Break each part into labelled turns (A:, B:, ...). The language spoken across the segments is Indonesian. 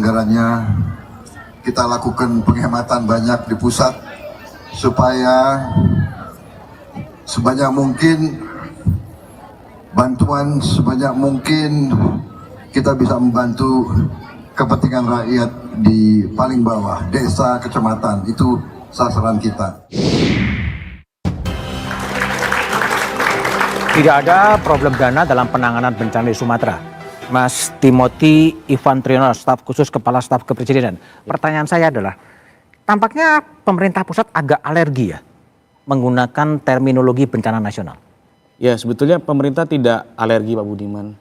A: Anggarannya kita lakukan penghematan banyak di pusat supaya sebanyak mungkin bantuan sebanyak mungkin kita bisa membantu kepentingan rakyat di paling bawah, desa, kecamatan. Itu sasaran kita.
B: Tidak ada problem dana dalam penanganan bencana di Sumatera. Mas Timothy Ivan Triono, staf khusus Kepala Staf Kepresidenan. Pertanyaan saya adalah, tampaknya pemerintah pusat agak alergi ya menggunakan terminologi bencana nasional.
C: Ya, sebetulnya pemerintah tidak alergi, Pak Budiman.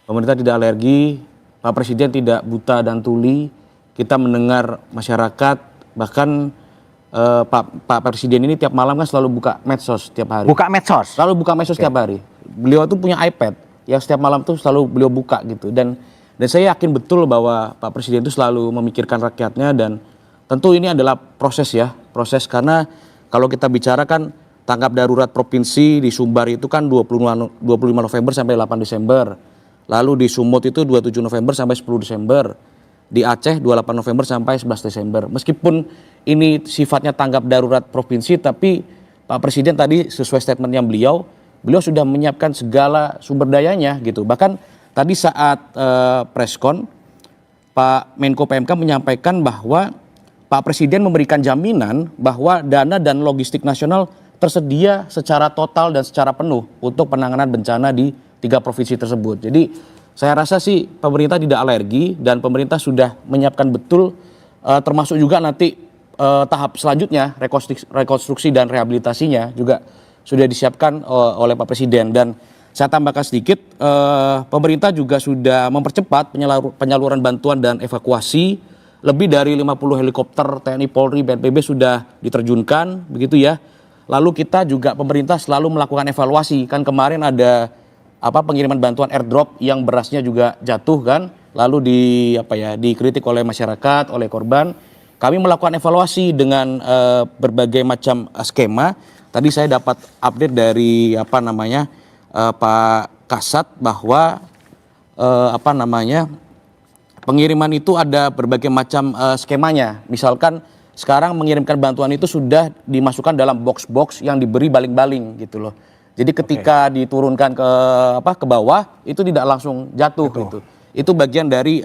C: Pemerintah tidak alergi, Pak Presiden tidak buta dan tuli. Kita mendengar masyarakat, bahkan Pak Presiden ini tiap malam kan selalu buka medsos tiap hari.
B: Buka medsos?
C: Selalu buka medsos tiap hari. Beliau tuh punya iPad yang setiap malam tuh selalu beliau buka gitu. Dan saya yakin betul bahwa Pak Presiden itu selalu memikirkan rakyatnya, dan tentu ini adalah proses ya. Proses karena kalau kita bicara kan tanggap darurat provinsi di Sumbar itu kan 25 November sampai 8 Desember. Lalu di Sumut itu 27 November sampai 10 Desember. Di Aceh 28 November sampai 11 Desember. Meskipun ini sifatnya tanggap darurat provinsi, tapi Pak Presiden tadi sesuai statementnya beliau sudah menyiapkan segala sumber dayanya gitu. Bahkan tadi saat preskon Pak Menko PMK menyampaikan bahwa Pak Presiden memberikan jaminan bahwa dana dan logistik nasional tersedia secara total dan secara penuh untuk penanganan bencana di 3 provinsi tersebut. Jadi saya rasa sih pemerintah tidak alergi, dan pemerintah sudah menyiapkan betul, termasuk juga nanti tahap selanjutnya rekonstruksi dan rehabilitasinya juga sudah disiapkan oleh Pak Presiden. Dan saya tambahkan sedikit, pemerintah juga sudah mempercepat penyaluran bantuan dan evakuasi. Lebih dari 50 helikopter TNI, Polri, BNPB sudah diterjunkan, begitu ya. Lalu kita juga pemerintah selalu melakukan evaluasi. Kan kemarin ada pengiriman bantuan airdrop yang berasnya juga jatuh kan, lalu dikritik oleh masyarakat, oleh korban. Kami melakukan evaluasi dengan berbagai macam skema. Tadi saya dapat update dari Pak Kasat bahwa pengiriman itu ada berbagai macam skemanya. Misalkan sekarang mengirimkan bantuan itu sudah dimasukkan dalam box-box yang diberi baling-baling gitu loh. Jadi ketika diturunkan ke bawah itu tidak langsung jatuh gitu. Itu bagian dari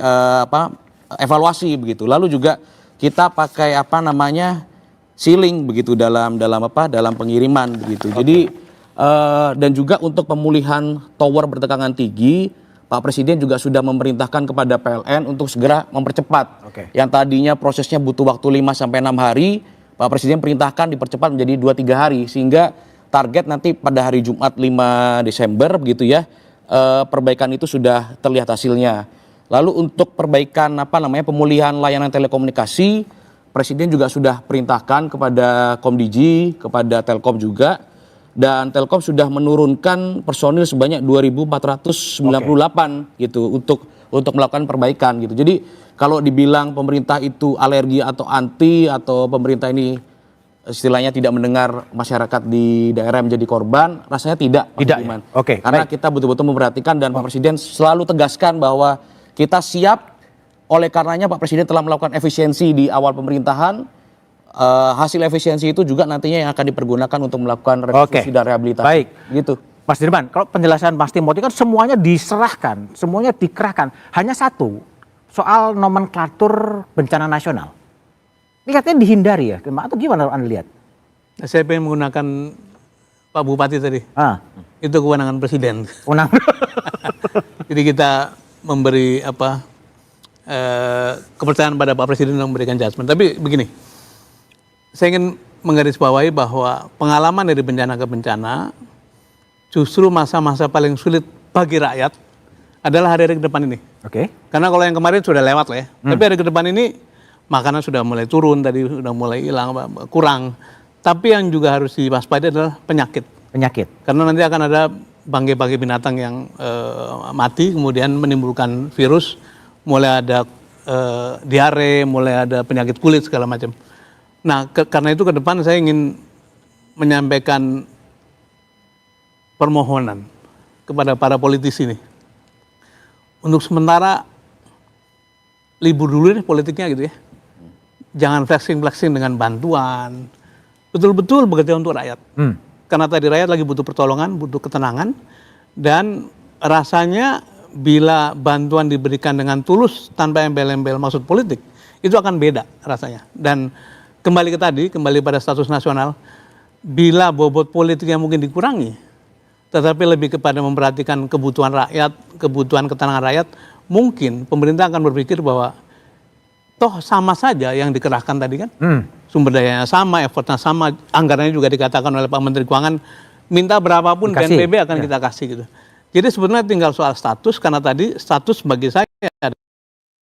C: evaluasi begitu. Lalu juga kita pakai sealing begitu dalam pengiriman begitu. Jadi dan juga untuk pemulihan tower bertegangan tinggi, Pak Presiden juga sudah memerintahkan kepada PLN untuk segera mempercepat. Yang tadinya prosesnya butuh waktu 5 sampai 6 hari, Pak Presiden perintahkan dipercepat menjadi 2-3 hari, sehingga target nanti pada hari Jumat 5 Desember begitu ya, perbaikan itu sudah terlihat hasilnya. Lalu untuk perbaikan pemulihan layanan telekomunikasi, Presiden juga sudah perintahkan kepada Komdigi, kepada Telkom juga, dan Telkom sudah menurunkan personil sebanyak 2.498 gitu untuk melakukan perbaikan gitu. Jadi kalau dibilang pemerintah itu alergi atau anti, atau pemerintah ini istilahnya tidak mendengar masyarakat di daerah menjadi korban, rasanya tidak. Karena kita betul-betul memperhatikan, dan Pak Presiden selalu tegaskan bahwa kita siap. Oleh karenanya Pak Presiden telah melakukan efisiensi di awal pemerintahan. Hasil efisiensi itu juga nantinya yang akan dipergunakan untuk melakukan rekonstruksi dan rehabilitasi.
B: Baik,
C: gitu.
B: Mas Dirman, kalau penjelasan Mas Timothy kan semuanya diserahkan, semuanya dikerahkan. Hanya satu, soal nomenklatur bencana nasional. Ini katanya dihindari ya, atau gimana Anda lihat?
D: Saya pengen menggunakan Pak Bupati tadi. Itu kewenangan Presiden. Jadi kita memberi kepercayaan pada Pak Presiden untuk memberikan judgement. Tapi begini, saya ingin menggarisbawahi bahwa pengalaman dari bencana ke bencana, justru masa-masa paling sulit bagi rakyat adalah hari-hari ke depan ini. Karena kalau yang kemarin sudah lewat lah ya. Tapi hari ke depan ini makanan sudah mulai turun, tadi sudah mulai hilang, kurang. Tapi yang juga harus diwaspadai adalah penyakit. Karena nanti akan ada bangkai-bangkai binatang yang mati, kemudian menimbulkan virus, mulai ada diare, mulai ada penyakit kulit segala macam. Nah, karena itu ke depan saya ingin menyampaikan permohonan kepada para politisi ini. Untuk sementara libur dulu deh politiknya gitu ya. Jangan flexing-flexing dengan bantuan. Betul-betul bekerja untuk rakyat. Karena tadi rakyat lagi butuh pertolongan, butuh ketenangan. Dan rasanya bila bantuan diberikan dengan tulus tanpa embel-embel maksud politik, itu akan beda rasanya. Dan kembali ke tadi, kembali pada status nasional, bila bobot politiknya mungkin dikurangi, tetapi lebih kepada memperhatikan kebutuhan rakyat, kebutuhan ketenangan rakyat, mungkin pemerintah akan berpikir bahwa toh sama saja yang dikerahkan tadi kan, sumber dayanya sama, effortnya sama, anggarannya juga dikatakan oleh Pak Menteri Keuangan, minta berapapun
B: Dikasih,
D: BNPB akan kita kasih gitu. Jadi sebetulnya tinggal soal status, karena tadi status bagi saya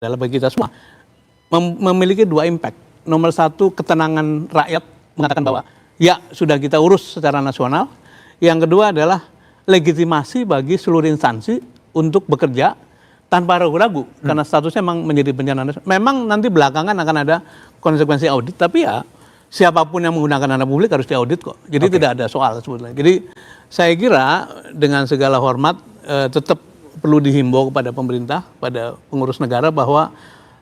D: adalah bagi kita semua memiliki dua impact. Nomor satu, ketenangan rakyat mengatakan bahwa ya sudah kita urus secara nasional. Yang kedua adalah legitimasi bagi seluruh instansi untuk bekerja tanpa ragu-ragu, karena statusnya memang menjadi bencana nasional. Memang nanti belakangan akan ada konsekuensi audit, tapi ya siapapun yang menggunakan dana publik harus diaudit kok. Jadi tidak ada soal sebetulnya. Jadi saya kira dengan segala hormat tetap perlu dihimbau kepada pemerintah, pada pengurus negara bahwa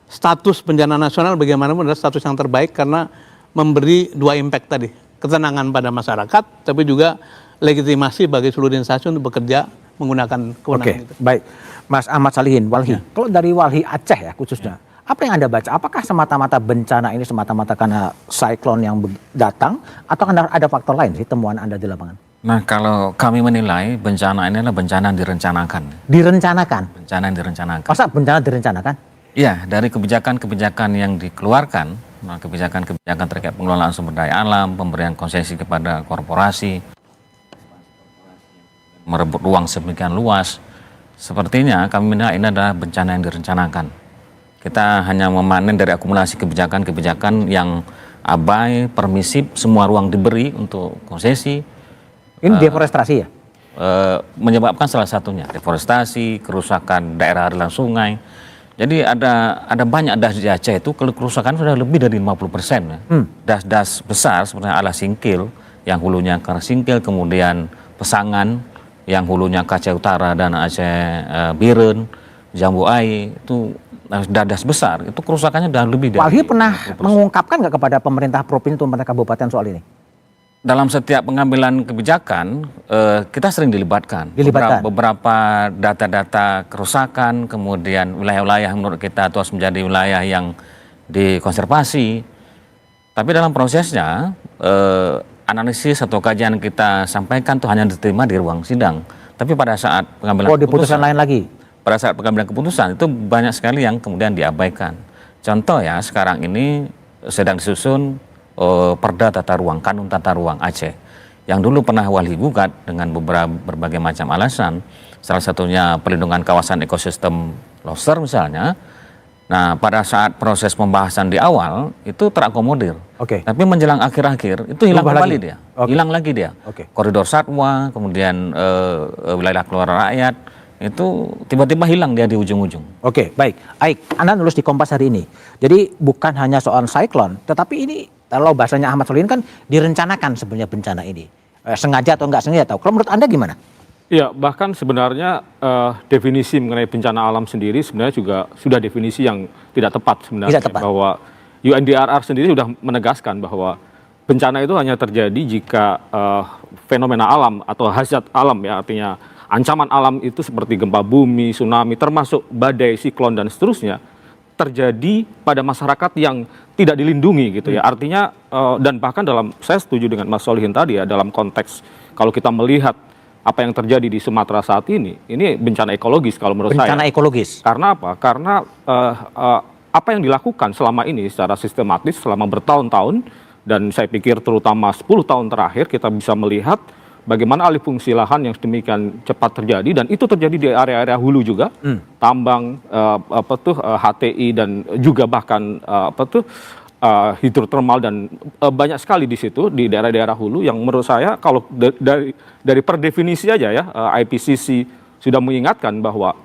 D: status bencana nasional bagaimanapun adalah status yang terbaik karena memberi dua impact tadi. Ketenangan pada masyarakat, tapi juga legitimasi bagi seluruh instansi untuk bekerja menggunakan kewenangan itu.
B: Baik. Mas Ahmad Salihin, Walhi. Kalau dari Walhi Aceh ya khususnya, apa yang Anda baca? Apakah semata-mata bencana ini semata-mata karena siklon yang datang, atau ada faktor lain sih temuan Anda di lapangan?
E: Nah, kalau kami menilai bencana ini adalah bencana yang direncanakan.
B: Direncanakan?
E: Bencana yang direncanakan.
B: Masa bencana direncanakan?
E: Iya, dari kebijakan-kebijakan yang dikeluarkan, nah, kebijakan-kebijakan terkait pengelolaan sumber daya alam, pemberian konsesi kepada korporasi, merebut ruang sedemikian luas, sepertinya kami menilai ini adalah bencana yang direncanakan. Kita hanya memanen dari akumulasi kebijakan-kebijakan yang abai, permisif, semua ruang diberi untuk konsesi.
B: Ini deforestasi ya?
E: Menyebabkan salah satunya deforestasi, kerusakan daerah aliran sungai. Jadi ada banyak das di Aceh itu kerusakan sudah lebih dari 50%. Ya. Das-das besar seperti Ala Singkil yang hulunya ke Singkil, kemudian Pesangan yang hulunya ke Aceh Utara dan Aceh Biren, Jambu Ai, itu das besar, itu kerusakannya sudah lebih dari
B: Walhi pernah
E: 50%.
B: mengungkapkan nggak kepada pemerintah provinsi atau pemerintah kabupaten soal ini?
E: Dalam setiap pengambilan kebijakan, kita sering dilibatkan. Beberapa data-data kerusakan, kemudian wilayah-wilayah menurut kita itu harus menjadi wilayah yang dikonservasi. Tapi dalam prosesnya, analisis atau kajian kita sampaikan itu hanya diterima di ruang sidang. Tapi pada saat pengambilan
B: keputusan lain lagi?
E: Pada saat pengambilan keputusan itu banyak sekali yang kemudian diabaikan. Contoh ya, sekarang ini sedang disusun Perda Tata Ruang, Kanun Tata Ruang Aceh, yang dulu pernah Walhi gugat dengan berbagai macam alasan, salah satunya perlindungan kawasan ekosistem lobster misalnya. Nah, pada saat proses pembahasan di awal itu terakomodir, tapi menjelang akhir-akhir itu hilang kembali dia, hilang lagi dia. Koridor satwa, kemudian wilayah keluarga rakyat, itu tiba-tiba hilang dia di ujung-ujung.
B: Oke, baik. Aik, Anda nulis di Kompas hari ini. Jadi bukan hanya soal siklon, tetapi ini kalau bahasanya Ahmad Solihin kan direncanakan sebenarnya bencana ini. Sengaja atau enggak sengaja tahu. Kalau menurut Anda gimana?
F: Ya, bahkan sebenarnya definisi mengenai bencana alam sendiri sebenarnya juga sudah definisi yang tidak tepat sebenarnya.
B: Tidak tepat.
F: Bahwa UNDRR sendiri sudah menegaskan bahwa bencana itu hanya terjadi jika fenomena alam atau hazard alam, ya, artinya ancaman alam itu seperti gempa bumi, tsunami, termasuk badai, siklon dan seterusnya terjadi pada masyarakat yang tidak dilindungi gitu ya. Artinya dan bahkan saya setuju dengan Mas Solihin tadi ya, dalam konteks kalau kita melihat apa yang terjadi di Sumatera saat ini bencana ekologis kalau menurut saya.
B: Bencana ekologis.
F: Karena apa? Karena apa yang dilakukan selama ini secara sistematis selama bertahun-tahun, dan saya pikir terutama 10 tahun terakhir kita bisa melihat bagaimana alih fungsi lahan yang sedemikian cepat terjadi, dan itu terjadi di area-area hulu juga, tambang, HTI, dan juga bahkan hidrotermal, dan banyak sekali di situ di daerah-daerah hulu yang menurut saya kalau dari per definisi aja ya, IPCC sudah mengingatkan bahwa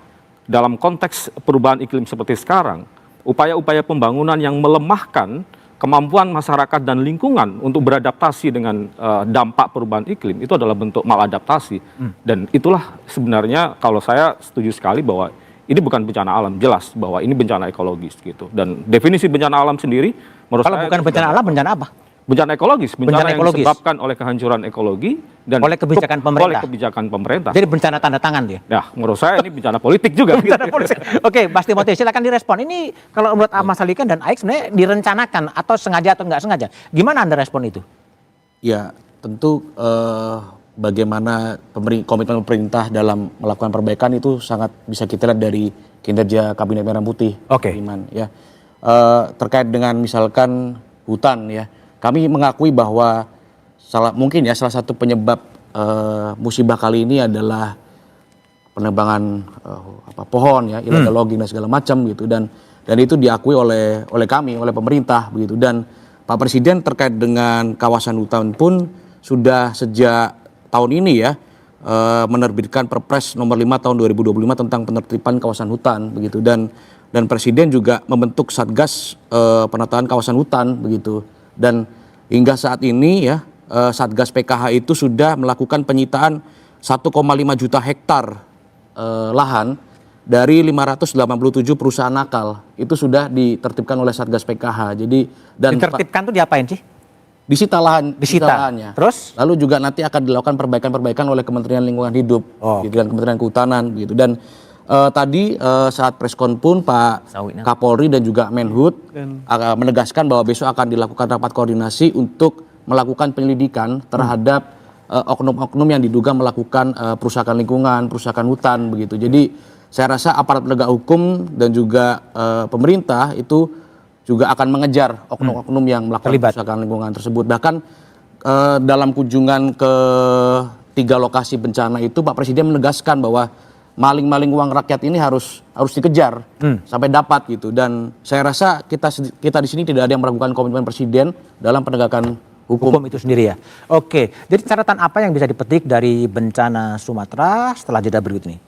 F: dalam konteks perubahan iklim seperti sekarang, upaya-upaya pembangunan yang melemahkan kemampuan masyarakat dan lingkungan untuk beradaptasi dengan dampak perubahan iklim itu adalah bentuk maladaptasi. Dan itulah sebenarnya kalau saya setuju sekali bahwa ini bukan bencana alam, jelas bahwa ini bencana ekologis gitu. Dan definisi bencana alam sendiri menurut
B: Kalau
F: saya
B: bukan bencana alam, bencana apa?
F: bencana ekologis, bencana yang
B: ekologis.
F: disebabkan oleh kehancuran ekologi dan
B: Oleh kebijakan pemerintah.
F: oleh kebijakan pemerintah.
B: Jadi bencana tanda tangan dia.
F: Ya, menurut saya ini bencana politik juga.
B: Bencana polisi. Oke, Mas Timothy, silakan direspon. Ini kalau menurut Mas Alikan dan Aik sebenarnya direncanakan atau sengaja atau nggak sengaja. Gimana Anda respon itu?
C: Ya, tentu bagaimana komitmen pemerintah dalam melakukan perbaikan itu sangat bisa kita lihat dari kinerja Kabinet Merah Putih.
B: Oke.
C: Iman, ya. Terkait dengan misalkan hutan, ya, kami mengakui bahwa mungkin salah satu penyebab musibah kali ini adalah penebangan pohon, ya, illegal logging dan segala macam gitu, dan itu diakui oleh kami, oleh pemerintah begitu. Dan Pak Presiden terkait dengan kawasan hutan pun sudah sejak tahun ini ya menerbitkan Perpres nomor 5 tahun 2025 tentang penertiban kawasan hutan begitu, dan Presiden juga membentuk Satgas penataan kawasan hutan begitu. Dan hingga saat ini ya Satgas PKH itu sudah melakukan penyitaan 1,5 juta hektar lahan dari 587 perusahaan nakal. Itu sudah ditertibkan oleh Satgas PKH. Jadi
B: Ditertibkan tuh diapain sih?
C: disita lahan,
B: Disita.
C: lahannya.
B: Terus?
C: Lalu juga nanti akan dilakukan perbaikan-perbaikan oleh Kementerian Lingkungan Hidup gitu, dan Kementerian Kehutanan gitu. Dan tadi saat preskon pun Pak
E: Sawitnya.
C: Kapolri dan juga Menhub menegaskan bahwa besok akan dilakukan rapat koordinasi untuk melakukan penyelidikan terhadap oknum-oknum yang diduga melakukan perusakan lingkungan, perusakan hutan begitu. Jadi saya rasa aparat penegak hukum dan juga pemerintah itu juga akan mengejar oknum-oknum yang melakukan perusakan lingkungan tersebut. Bahkan dalam kunjungan ke 3 lokasi bencana itu Pak Presiden menegaskan bahwa maling-maling uang rakyat ini harus dikejar sampai dapat gitu. Dan saya rasa kita di sini tidak ada yang meragukan komitmen Presiden dalam penegakan hukum
B: Itu sendiri ya. Oke, jadi catatan apa yang bisa dipetik dari bencana Sumatera setelah jeda berikut ini?